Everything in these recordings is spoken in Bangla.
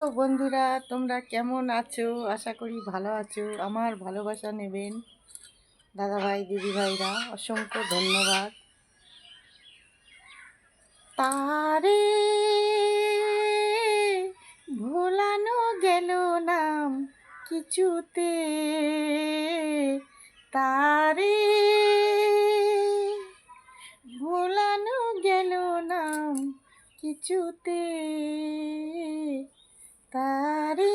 তো বন্ধুরা, তোমরা কেমন আছো? আশা করি ভালো আছো। আমার ভালোবাসা নেবেন দাদাভাই দিদিভাইরা, অসংখ্য ধন্যবাদ। তারে ভোলানো গেল নাম কিছুতে, তারে ভোলানো গেল নাম কিছুতে, তারে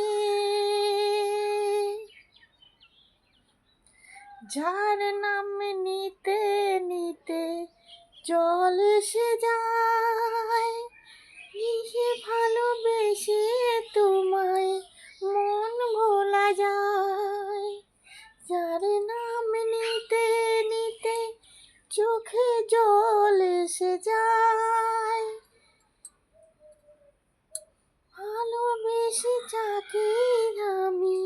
যার নাম নিতে নিতে জল এসে যায়, সে ভালোবেসে তোমায় মন ভোলা যায়। যার নাম নিতে নিতে চোখে জল এসে যায়, ভালোবেসে যাকে আমি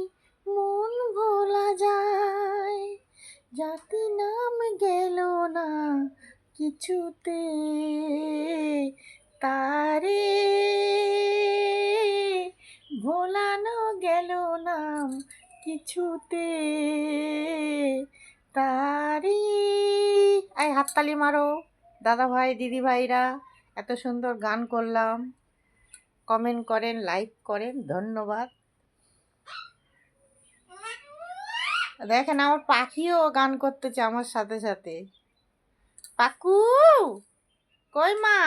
মন ভোলা যায়। জাতি নাম গেল না কিছুতে, তারে ভোলানো গেল নাম কিছুতে, তারি। হাততালি মারো দাদা ভাই দিদি ভাইরা, এত সুন্দর গান করলাম। কমেন্ট করেন, লাইক করেন, ধন্যবাদ। দেখেন আমার পাখিও গান করতেছে আমার সাথে সাথে। পাকু, কই মা?